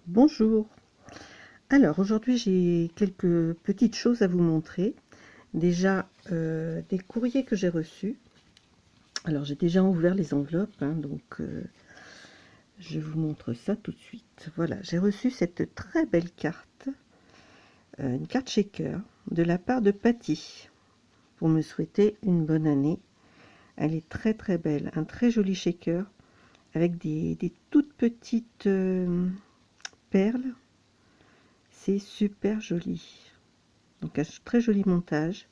Bonjour. Alors aujourd'hui j'ai quelques petites choses à vous montrer. Déjà des courriers que j'ai reçus. Alors j'ai déjà ouvert les enveloppes, hein, donc je vous montre ça tout de suite. Voilà, j'ai reçu cette très belle carte, une carte shaker de la part de Patty pour me souhaiter une bonne année. Elle est très très belle, un très joli shaker avec des toutes petites perles. C'est super joli. Donc un très joli montage,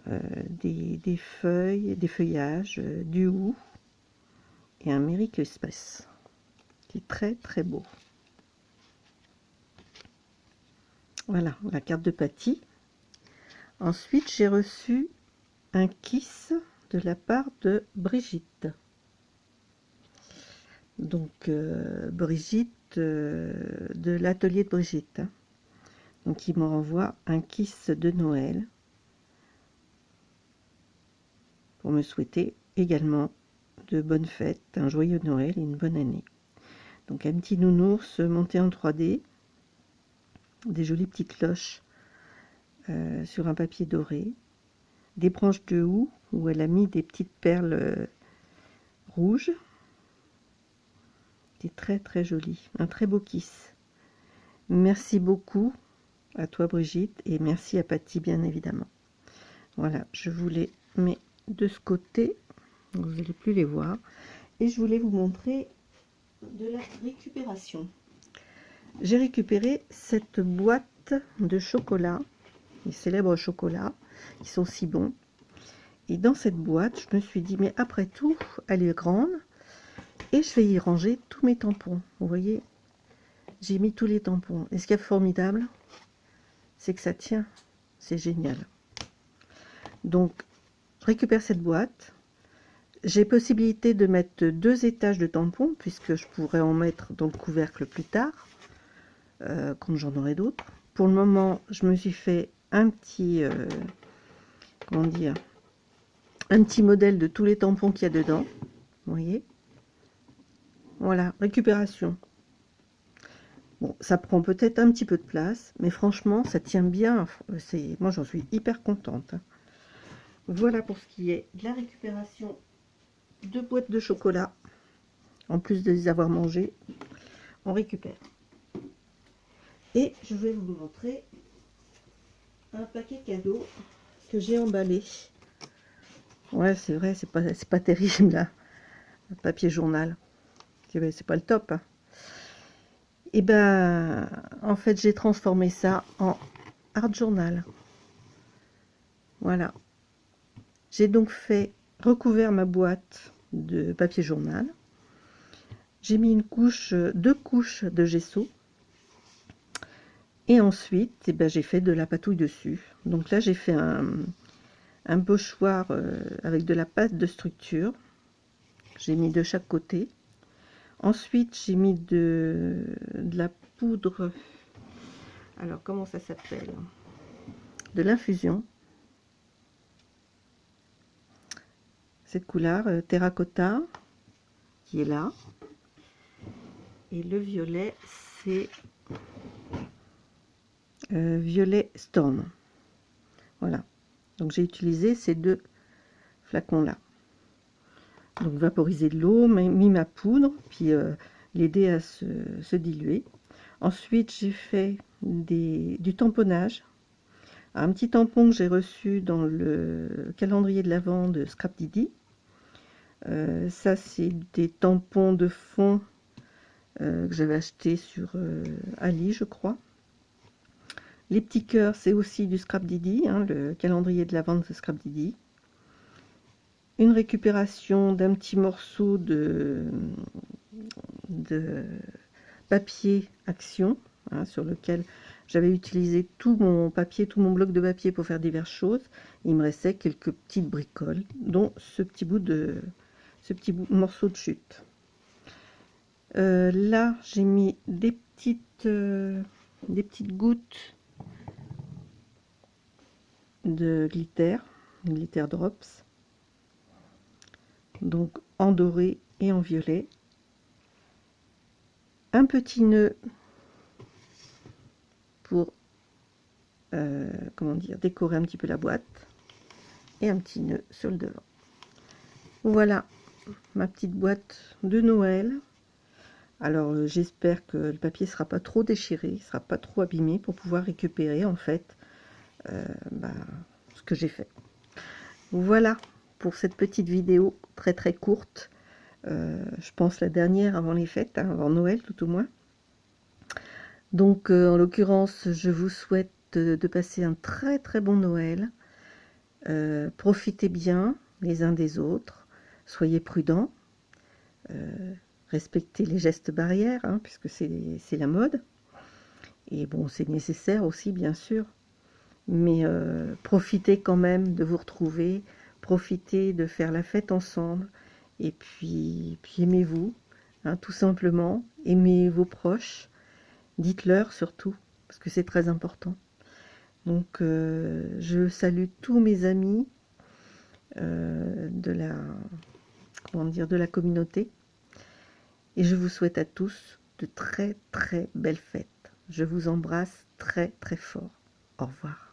des feuilles, des feuillages, du hou et un Merry Express qui est très très beau. Voilà la carte de Patty. Ensuite j'ai reçu un kiss de la part de Brigitte. Donc Brigitte de l'atelier de Brigitte. Hein. Donc il me renvoie un kiss de Noël pour me souhaiter également de bonnes fêtes, un joyeux Noël et une bonne année. Donc un petit nounours monté en 3D, des jolies petites cloches sur un papier doré, des branches de houx où elle a mis des petites perles rouges. C'est très très joli, un très beau kiss. Merci beaucoup à toi Brigitte et merci à Patty bien évidemment. Voilà, je vous les mets de ce côté, vous n'allez plus les voir. Et je voulais vous montrer de la récupération. J'ai récupéré cette boîte de chocolat, les célèbres chocolats, qui sont si bons. Et dans cette boîte, je me suis dit, mais après tout, elle est grande, et je vais y ranger tous mes tampons. Vous voyez, j'ai mis tous les tampons. Et ce qui est formidable, c'est que ça tient. C'est génial. Donc, je récupère cette boîte. J'ai possibilité de mettre 2 étages de tampons, puisque je pourrais en mettre dans le couvercle plus tard, quand j'en aurai d'autres. Pour le moment, je me suis fait un petit, comment dire, un petit modèle de tous les tampons qu'il y a dedans. Vous voyez, voilà, récupération. Bon, ça prend peut-être un petit peu de place, mais franchement, ça tient bien. Moi, j'en suis hyper contente. Voilà pour ce qui est de la récupération de boîtes de chocolat. En plus de les avoir mangées, on récupère. Et je vais vous montrer un paquet cadeau que j'ai emballé. Ouais, c'est vrai, c'est pas terrible là. Le papier journal, c'est pas le top. Hein. Et ben, en fait, j'ai transformé ça en art journal. Voilà. J'ai donc recouvert ma boîte de papier journal. J'ai mis 2 couches de gesso. Et ensuite, eh ben, j'ai fait de la patouille dessus. Donc là, j'ai fait un pochoir avec de la pâte de structure. J'ai mis de chaque côté. Ensuite, j'ai mis de la poudre. Alors, comment ça s'appelle? De l'infusion. Cette couleur terracotta qui est là. Et le violet, c'est violet storm. Voilà. Donc j'ai utilisé ces 2 flacons là. Donc vaporiser de l'eau, mis ma poudre, puis l'aider à se diluer. Ensuite j'ai fait du tamponnage. Un petit tampon que j'ai reçu dans le calendrier de l'Avent de Scrap Didi. Ça c'est des tampons de fond que j'avais acheté sur Ali, je crois. Les petits cœurs, c'est aussi du Scrap Didi, hein, le calendrier de l'Avent de Scrap Didi. Une récupération d'un petit morceau de papier Action, hein, sur lequel j'avais utilisé tout mon papier, tout mon bloc de papier pour faire diverses choses. Il me restait quelques petites bricoles, dont ce petit morceau de chute. Là, j'ai mis des petites gouttes de glitter drops, donc en doré et en violet. un petit nœud pour comment dire, décorer un petit peu la boîte, et un petit nœud sur le devant. Voilà ma petite boîte de Noël. Alors j'espère que le papier sera pas trop déchiré, sera pas trop abîmé, pour pouvoir récupérer en fait ce que j'ai fait. Voilà pour cette petite vidéo très courte, je pense la dernière avant les fêtes, hein, avant Noël tout au moins. Donc en l'occurrence, je vous souhaite de passer un très bon Noël. Profitez bien les uns des autres, soyez prudents, respectez les gestes barrières, hein, puisque c'est la mode. Et bon, c'est nécessaire aussi, bien sûr. Mais profitez quand même de vous retrouver, profitez de faire la fête ensemble. Et puis aimez-vous, hein, tout simplement. Aimez vos proches. Dites-leur surtout, parce que c'est très important. Donc, je salue tous mes amis de la communauté. Et je vous souhaite à tous de très belles fêtes. Je vous embrasse très fort. Au revoir.